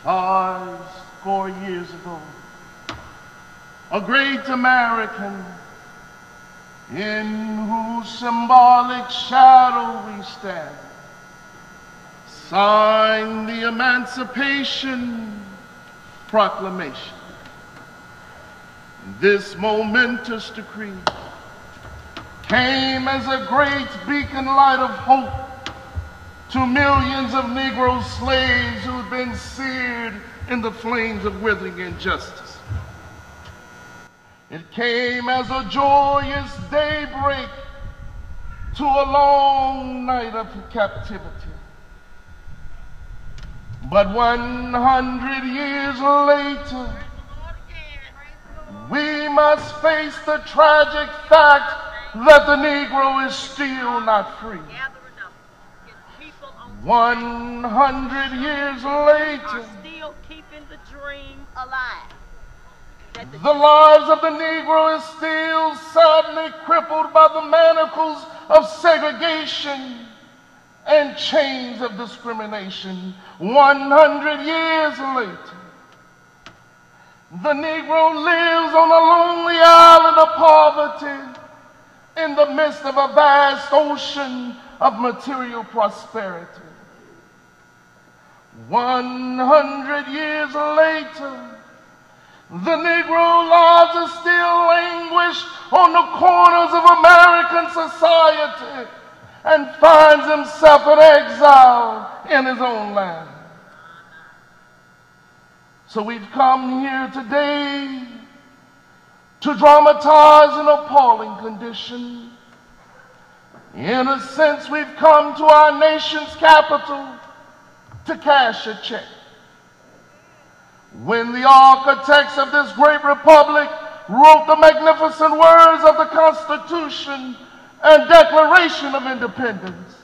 4 years ago, a great American in whose symbolic shadow we stand, signed the Emancipation Proclamation. This momentous decree came as a great beacon light of hope to millions of Negro slaves who had been seared in the flames of withering injustice. It came as a joyous daybreak to a long night of captivity. But 100 years later, we must face the tragic fact that the Negro is still not free. 100 years later, still keeping the dream alive. The lives of the Negro is still sadly crippled by the manacles of segregation and chains of discrimination. 100 years later, the Negro lives on a lonely island of poverty in the midst of a vast ocean of material prosperity. 100 years later, the Negro lives are still languished on the corners of American society and finds himself in exile in his own land. So we've come here today to dramatize an appalling condition. In a sense, we've come to our nation's capital to cash a check. When the architects of this great republic wrote the magnificent words of the Constitution and Declaration of Independence,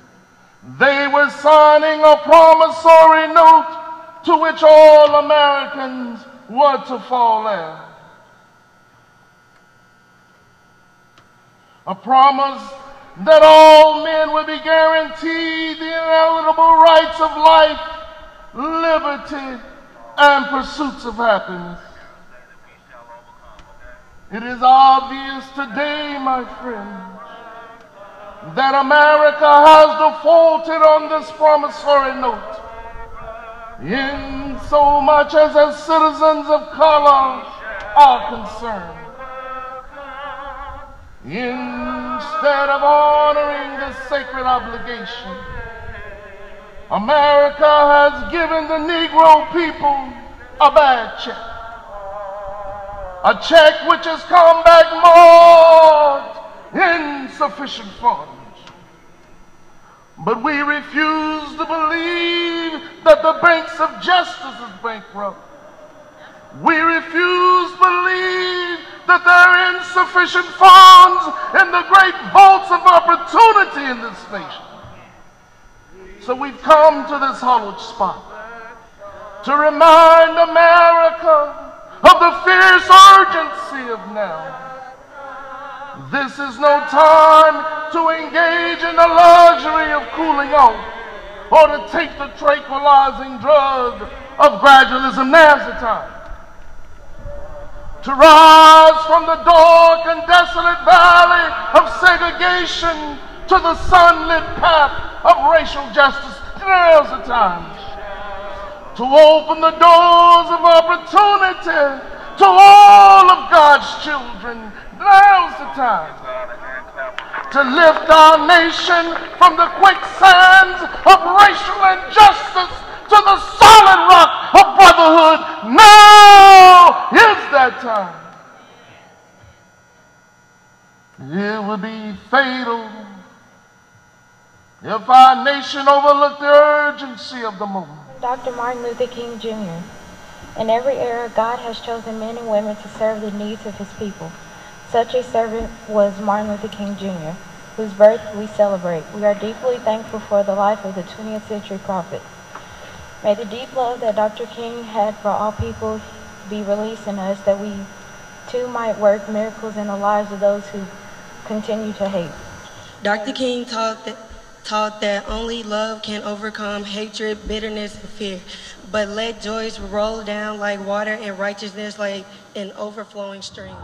they were signing a promissory note to which all Americans were to fall heir. A promise that all men would be guaranteed the inalienable rights of life, liberty, and pursuits of happiness. It is obvious today, my friends, that America has defaulted on this promissory note in so much as citizens of color are concerned. Instead of honoring this sacred obligation, America has given the Negro people a bad check. A check which has come back marked insufficient funds. But we refuse to believe that the banks of justice is bankrupt. We refuse to believe that there are insufficient funds in the great vaults of opportunity in this nation. So we've come to this hallowed spot to remind America of the fierce urgency of now. This is no time to engage in the luxury of cooling off or to take the tranquilizing drug of gradualism. Now's the time to rise from the dark and desolate valley of segregation to the sunlit path of racial justice. Now's the time to open the doors of opportunity to all of God's children. Now's the time to lift our nation from the quicksands of racial injustice to the solid rock of brotherhood. Now is that time. It would be fatal if our nation overlooked the urgency of the moment. Dr. Martin Luther King Jr. In every era, God has chosen men and women to serve the needs of his people. Such a servant was Martin Luther King Jr., whose birth we celebrate. We are deeply thankful for the life of the 20th century prophet. May the deep love that Dr. King had for all people be released in us, that we too might work miracles in the lives of those who continue to hate. Dr. King taught taught that only love can overcome hatred, bitterness, and fear. But let joys roll down like water and righteousness like an overflowing stream.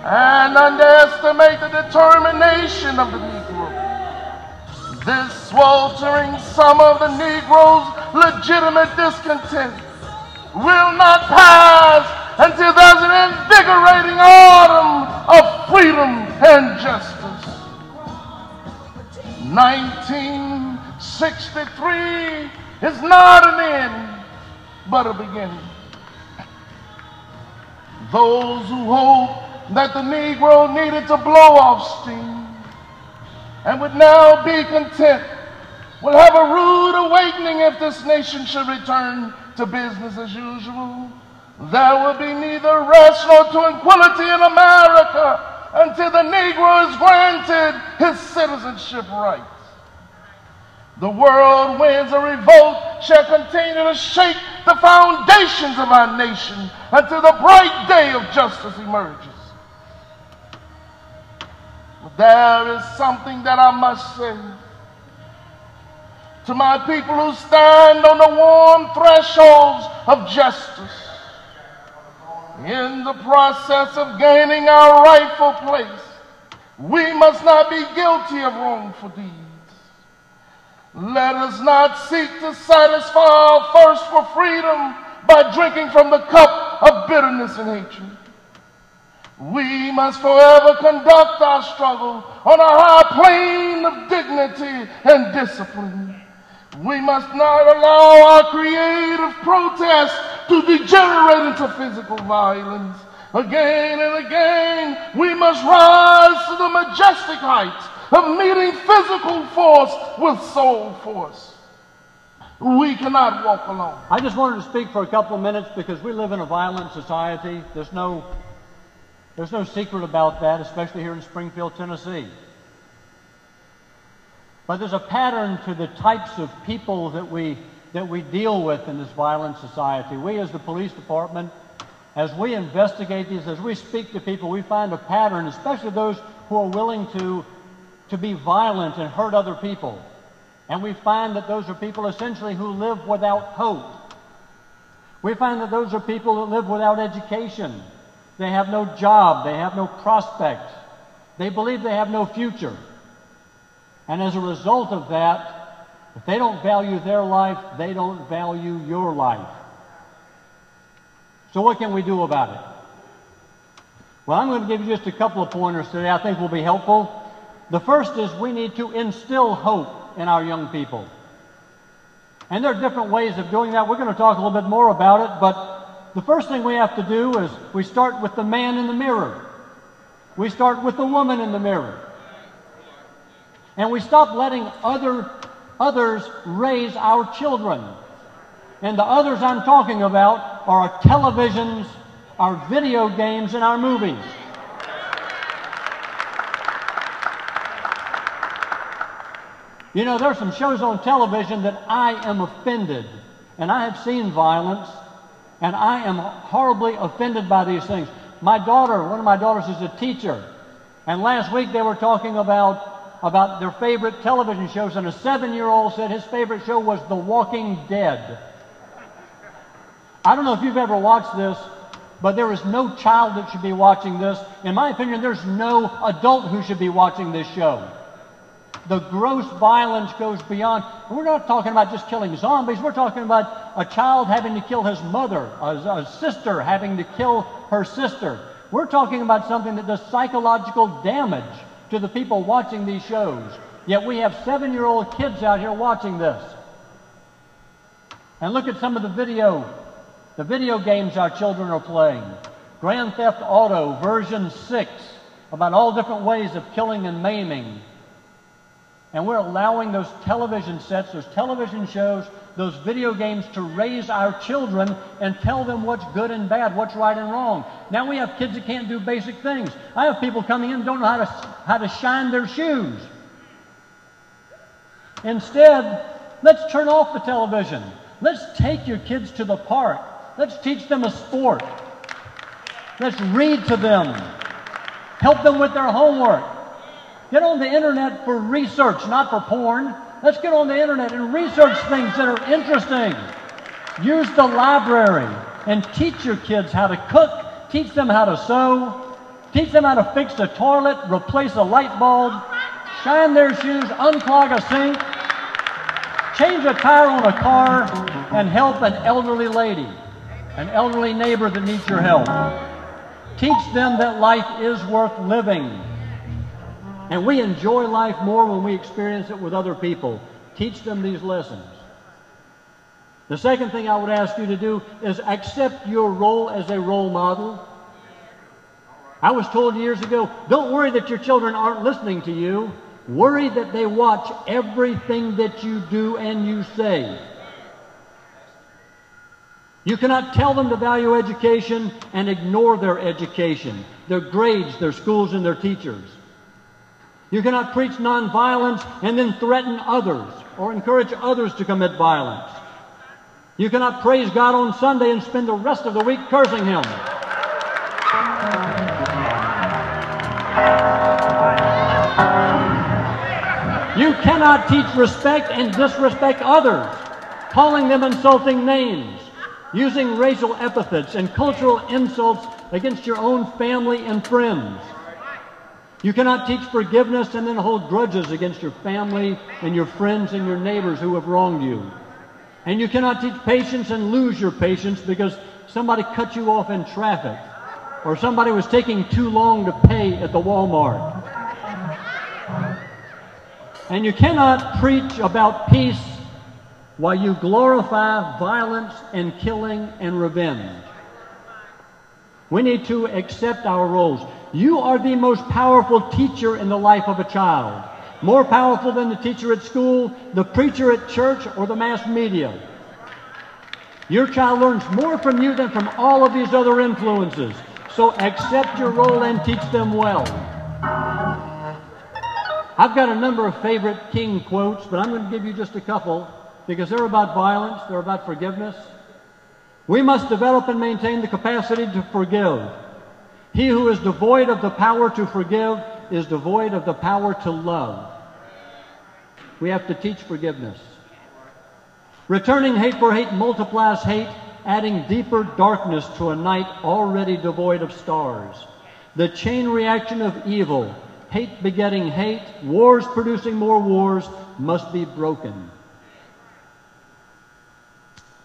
And underestimate the determination of the Negro. This sweltering sum of the Negro's legitimate discontent will not pass until there's an invigorating autumn of freedom and justice. 1963 is not an end, but a beginning. Those who hope that the Negro needed to blow off steam and would now be content will have a rude awakening if this nation should return to business as usual. There will be neither rest nor tranquility in America until the Negro is granted his citizenship rights. The whirlwinds of revolt shall continue to shake the foundations of our nation until the bright day of justice emerges. But there is something that I must say to my people who stand on the warm thresholds of justice. In the process of gaining our rightful place, we must not be guilty of wrongful deeds. Let us not seek to satisfy our thirst for freedom by drinking from the cup of bitterness and hatred. We must forever conduct our struggle on a high plane of dignity and discipline. We must not allow our creative protest to degenerate into physical violence. Again and again, we must rise to the majestic heights of meeting physical force with soul force. We cannot walk alone. I just wanted to speak for a couple of minutes because we live in a violent society. There's no secret about that, especially here in Springfield, Tennessee. But there's a pattern to the types of people that we deal with in this violent society. We as the police department, as we investigate these, as we speak to people, we find a pattern, especially those who are willing to be violent and hurt other people. And we find that those are people essentially who live without hope. We find that those are people that live without education. They have no job, they have no prospect. They believe they have no future. And as a result of that, if they don't value their life, they don't value your life. So what can we do about it? Well, I'm going to give you just a couple of pointers today I think will be helpful. The first is we need to instill hope in our young people. And there are different ways of doing that. We're going to talk a little bit more about it, but the first thing we have to do is we start with the man in the mirror. We start with the woman in the mirror. And we stop letting others raise our children. And the others I'm talking about are our televisions, our video games, and our movies. You know, there are some shows on television that I am offended. And I have seen violence, and I am horribly offended by these things. My daughter, one of my daughters is a teacher. And last week they were talking about about their favorite television shows, and a 7-year-old said his favorite show was The Walking Dead. I don't know if you've ever watched this, but there is no child that should be watching this. In my opinion, there's no adult who should be watching this show. The gross violence goes beyond. We're not talking about just killing zombies. We're talking about a child having to kill his mother, a sister having to kill her sister. We're talking about something that does psychological damage to the people watching these shows. Yet we have 7-year-old kids out here watching this. And look at some of the video games our children are playing. Grand Theft Auto version 6, about all different ways of killing and maiming. And we're allowing those television sets, those television shows, those video games to raise our children and tell them what's good and bad, what's right and wrong. Now we have kids that can't do basic things. I have people coming in who don't know how to shine their shoes. Instead, let's turn off the television. Let's take your kids to the park. Let's teach them a sport. Let's read to them. Help them with their homework. Get on the internet for research, not for porn. Let's get on the internet and research things that are interesting. Use the library and teach your kids how to cook, teach them how to sew, teach them how to fix a toilet, replace a light bulb, shine their shoes, unclog a sink, change a tire on a car, and help an elderly lady, an elderly neighbor that needs your help. Teach them that life is worth living. And we enjoy life more when we experience it with other people. Teach them these lessons. The second thing I would ask you to do is accept your role as a role model. I was told years ago, don't worry that your children aren't listening to you. Worry that they watch everything that you do and you say. You cannot tell them to value education and ignore their education, their grades, their schools, and their teachers. You cannot preach nonviolence and then threaten others or encourage others to commit violence. You cannot praise God on Sunday and spend the rest of the week cursing Him. You cannot teach respect and disrespect others, calling them insulting names, using racial epithets and cultural insults against your own family and friends. You cannot teach forgiveness and then hold grudges against your family and your friends and your neighbors who have wronged you. And you cannot teach patience and lose your patience because somebody cut you off in traffic or somebody was taking too long to pay at the Walmart. And you cannot preach about peace while you glorify violence and killing and revenge. We need to accept our roles. You are the most powerful teacher in the life of a child. More powerful than the teacher at school, the preacher at church, or the mass media. Your child learns more from you than from all of these other influences. So accept your role and teach them well. I've got a number of favorite King quotes, but I'm going to give you just a couple because they're about violence, they're about forgiveness. We must develop and maintain the capacity to forgive. He who is devoid of the power to forgive is devoid of the power to love. We have to teach forgiveness. Returning hate for hate multiplies hate, adding deeper darkness to a night already devoid of stars. The chain reaction of evil, hate begetting hate, wars producing more wars, must be broken.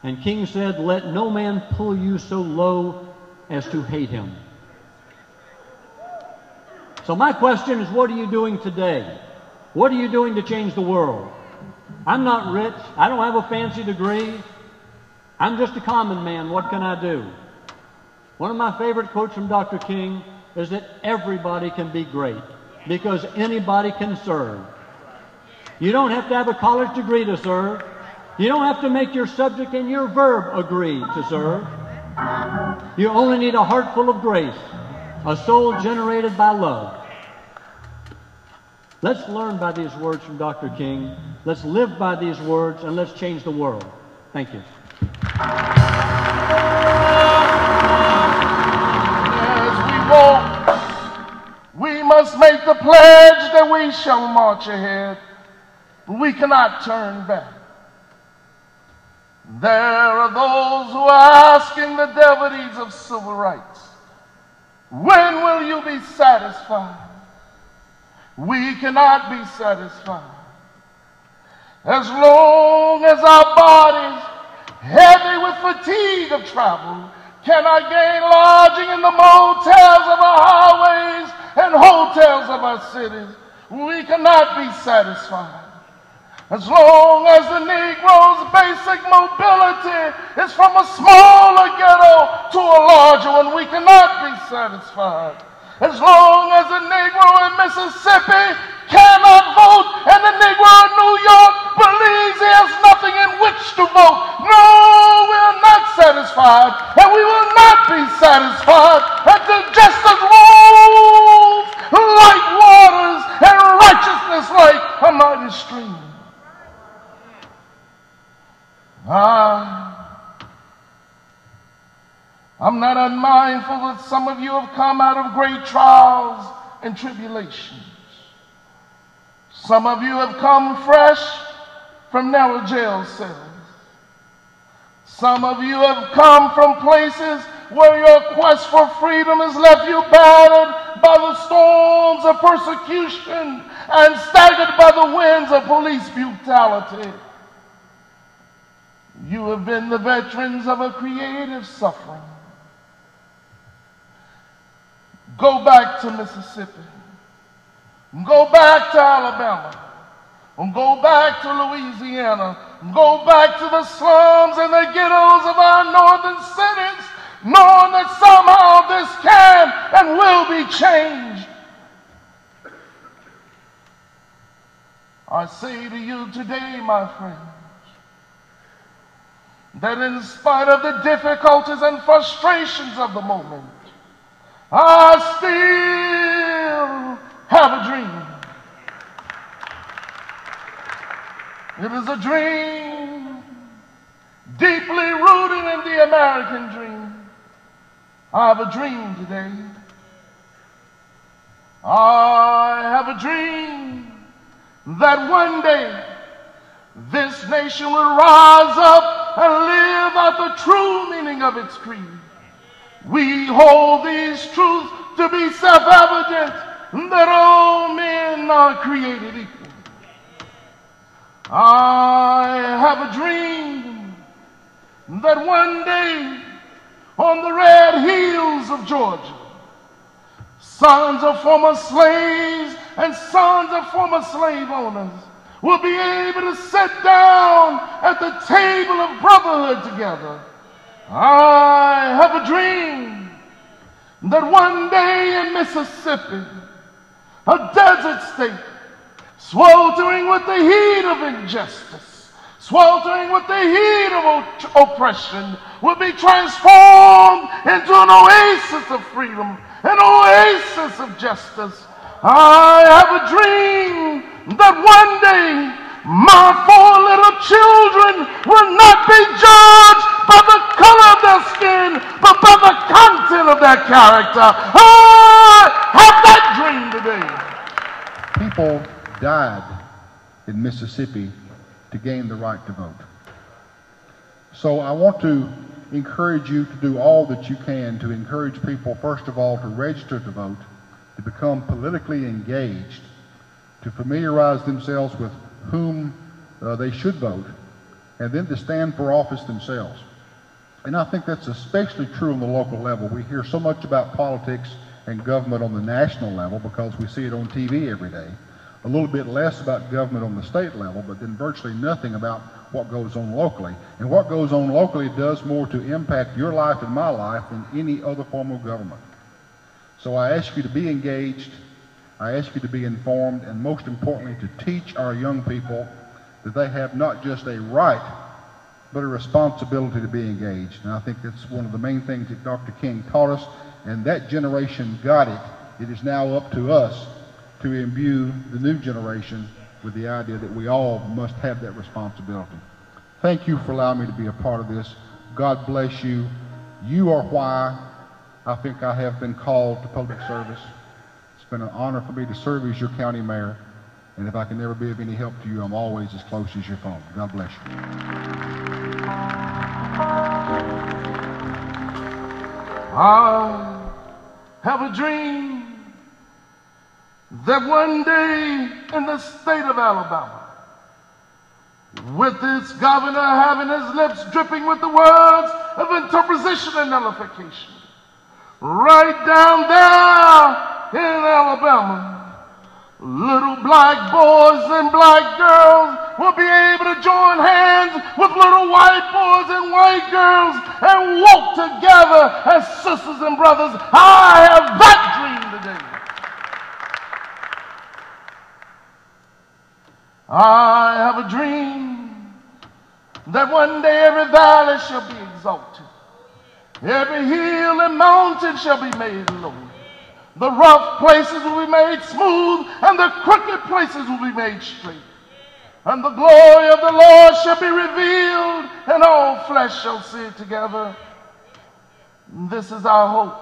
And King said, let no man pull you so low as to hate him. So my question is, what are you doing today? What are you doing to change the world? I'm not rich. I don't have a fancy degree. I'm just a common man. What can I do? One of my favorite quotes from Dr. King is that everybody can be great because anybody can serve. You don't have to have a college degree to serve. You don't have to make your subject and your verb agree to serve. You only need a heart full of grace, a soul generated by love. Let's learn by these words from Dr. King. Let's live by these words, and let's change the world. Thank you. As we walk, we must must make the pledge that we shall march ahead, but we cannot turn back. There are those who are asking the devotees of civil rights, when will you be satisfied? We cannot be satisfied. As long as our bodies, heavy with fatigue of travel, cannot gain lodging in the motels of our highways and hotels of our cities, we cannot be satisfied. As long as the Negro's basic mobility is from a smaller ghetto to a larger one, we cannot be satisfied. As long as the Negro in Mississippi cannot vote and the Negro in New York believes he has nothing in which to vote, no, we are not satisfied, and we will not be satisfied until justice rules like waters and righteousness like a mighty stream. I'm not unmindful that some of you have come out of great trials and tribulations. Some of you have come fresh from narrow jail cells. Some of you have come from places where your quest for freedom has left you battered by the storms of persecution and staggered by the winds of police brutality. You have been the veterans of a creative suffering. Go back to Mississippi. Go back to Alabama. Go back to Louisiana. Go back to the slums and the ghettos of our northern cities, knowing that somehow this can and will be changed. I say to you today, my friends, that in spite of the difficulties and frustrations of the moment, I still have a dream. It is a dream deeply rooted in the American dream. I have a dream today. I have a dream that one day this nation will rise up and live out the true meaning of its creed. We hold these truths to be self-evident, that all men are created equal. I have a dream that one day on the red hills of Georgia, sons of former slaves and sons of former slave owners will be able to sit down at the table of brotherhood together. I have a dream that one day in Mississippi, a desert state, sweltering with the heat of injustice, sweltering with the heat of oppression, will be transformed into an oasis of freedom, an oasis of justice. I have a dream that one day my 4 little children will not be judged by the color of their skin, but by the content of their character. I have that dream today. People died in Mississippi to gain the right to vote. So I want to encourage you to do all that you can to encourage people, first of all, to register to vote, to become politically engaged, to familiarize themselves with whom they should vote, and then to stand for office themselves. And I think that's especially true on the local level. We hear so much about politics and government on the national level because we see it on TV every day. A little bit less about government on the state level, but then virtually nothing about what goes on locally. And what goes on locally does more to impact your life and my life than any other form of government. So I ask you to be engaged, I ask you to be informed, and most importantly, to teach our young people that they have not just a right, but a responsibility to be engaged. And I think that's one of the main things that Dr. King taught us, and that generation got it. It is now up to us to imbue the new generation with the idea that we all must have that responsibility. Thank you for allowing me to be a part of this. God bless you. You are why I think I have been called to public service. It's been an honor for me to serve as your county mayor. And if I can never be of any help to you, I'm always as close as your phone. God bless you. I have a dream that one day in the state of Alabama, with its governor having his lips dripping with the words of interposition and nullification, right down there in Alabama, little black boys and black girls will be able to join hands with little white boys and white girls and walk together as sisters and brothers. I have that dream today. I have a dream that one day every valley shall be exalted. Every hill and mountain shall be made low. The rough places will be made smooth, and the crooked places will be made straight. And the glory of the Lord shall be revealed, and all flesh shall see it together. This is our hope.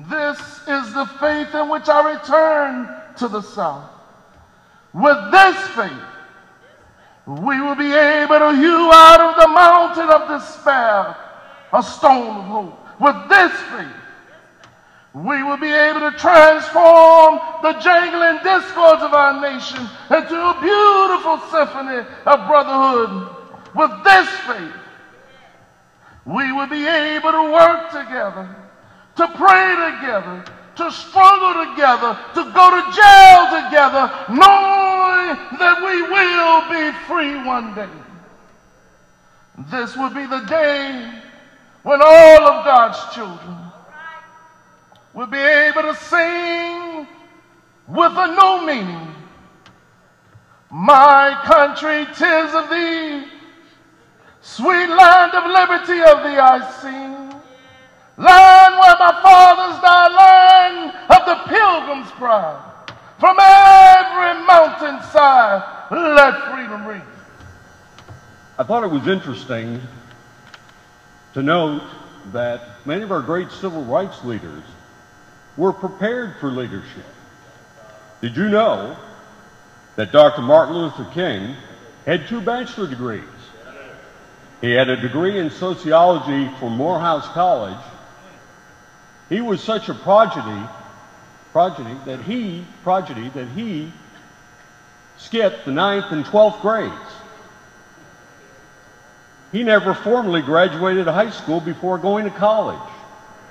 This is the faith in which I return to the South. With this faith, we will be able to hew out of the mountain of despair a stone of hope. With this faith, we will be able to transform the jangling discords of our nation into a beautiful symphony of brotherhood. With this faith, we will be able to work together, to pray together, to struggle together, to go to jail together, knowing that we will be free one day. This will be the day when all of God's children will be able to sing with a new meaning. My country, 'tis of thee, sweet land of liberty of thee I sing. Land where my fathers died, land of the pilgrim's pride. From every mountainside, let freedom ring. I thought it was interesting to note that many of our great civil rights leaders were prepared for leadership. Did you know that Dr. Martin Luther King had 2 bachelor degrees? He had a degree in sociology from Morehouse College. He was such a prodigy that he skipped the 9th and 12th grades. He never formally graduated high school before going to college.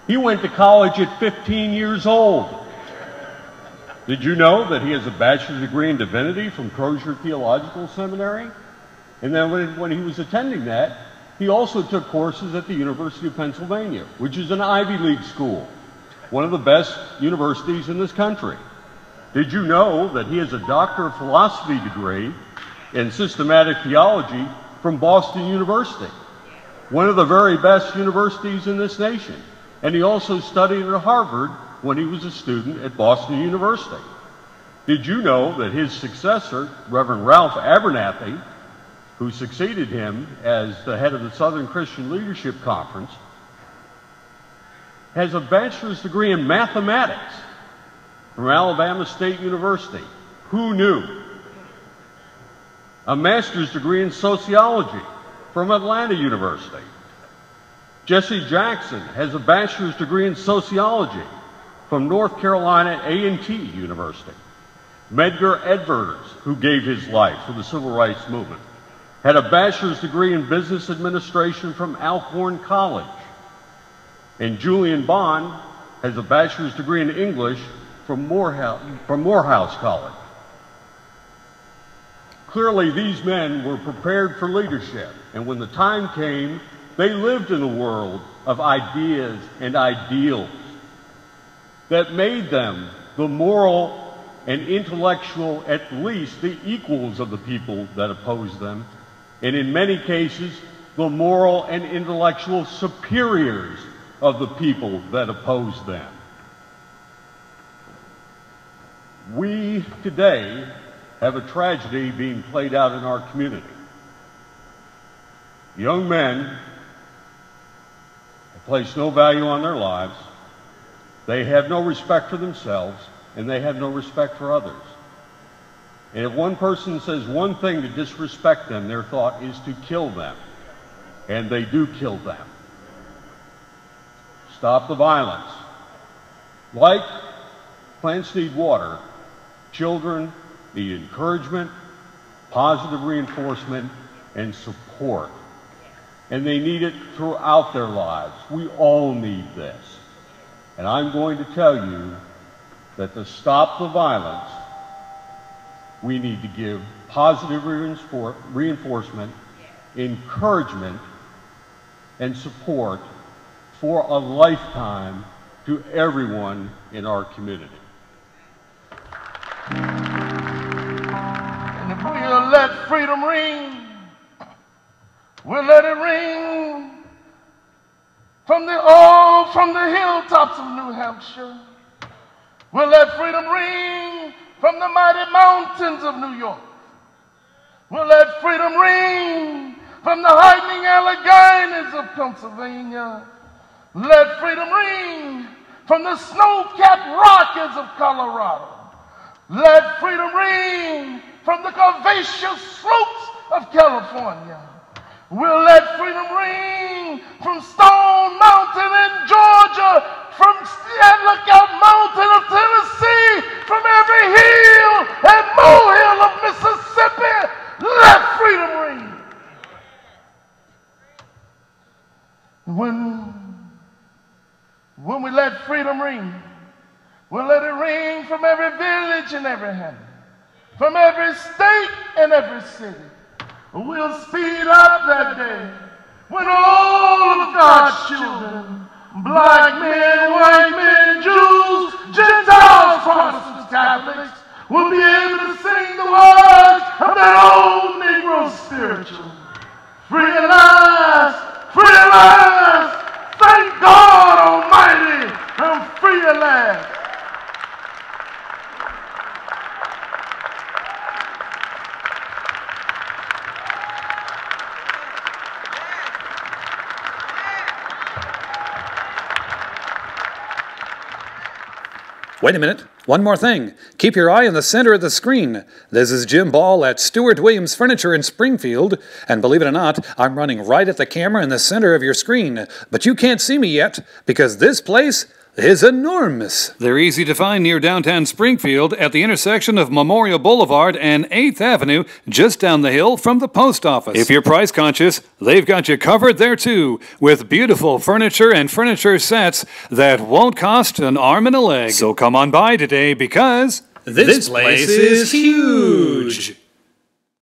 He went to college at 15 years old. Did you know that he has a bachelor's degree in divinity from Crozier Theological Seminary? And then when he was attending that, he also took courses at the University of Pennsylvania, which is an Ivy League school, one of the best universities in this country. Did you know that he has a Doctor of Philosophy degree in systematic theology from Boston University, one of the very best universities in this nation? And he also studied at Harvard when he was a student at Boston University. Did you know that his successor, Reverend Ralph Abernathy, who succeeded him as the head of the Southern Christian Leadership Conference, has a bachelor's degree in mathematics from Alabama State University? Who knew? A master's degree in sociology from Atlanta University. Jesse Jackson has a bachelor's degree in sociology from North Carolina A&T University. Medgar Evers, who gave his life for the civil rights movement, had a bachelor's degree in business administration from Alcorn College. And Julian Bond has a bachelor's degree in English from Morehouse College. Clearly, these men were prepared for leadership, and when the time came, they lived in a world of ideas and ideals that made them the moral and intellectual, at least the equals of the people that opposed them, and in many cases, the moral and intellectual superiors of the people that opposed them. We today have a tragedy being played out in our community. Young men place no value on their lives. They have no respect for themselves. and they have no respect for others. And if one person says one thing to disrespect them, their thought is to kill them. And they do kill them. Stop the violence. Like plants need water, children need encouragement, positive reinforcement, and support. And they need it throughout their lives. We all need this. And I'm going to tell you that to stop the violence, we need to give positive reinforcement, encouragement, and support for a lifetime to everyone in our community. And if we'll let freedom ring, we'll let it ring from the hilltops of New Hampshire. We'll let freedom ring from the mighty mountains of New York. We'll let freedom ring from the heightening Alleghenies of Pennsylvania. Let freedom ring from the snow-capped Rockies of Colorado. Let freedom ring from the curvaceous slopes of California. We'll let freedom ring from Stone Mountain in Georgia, from Lookout Mountain of Tennessee, from every hill and molehill of Mississippi. Let freedom ring. When we let freedom ring, we'll let it ring from every village and every hamlet, from every state and every city. We'll speed up that day when all of God's children, black men, white men, Jews, Gentiles, Protestants, Catholics, will be able to sing the words of that old Negro spiritual. Free at last, free at last, thank God Almighty, I'm free at last. Wait a minute. One more thing. Keep your eye on the center of the screen. This is Jim Ball at Stewart Williams Furniture in Springfield. And believe it or not, I'm running right at the camera in the center of your screen. But you can't see me yet because this place is enormous. They're easy to find near downtown Springfield at the intersection of Memorial Boulevard and 8th Avenue, just down the hill from the post office. If you're price conscious, they've got you covered there too, with beautiful furniture and furniture sets that won't cost an arm and a leg. So come on by today because this place is huge.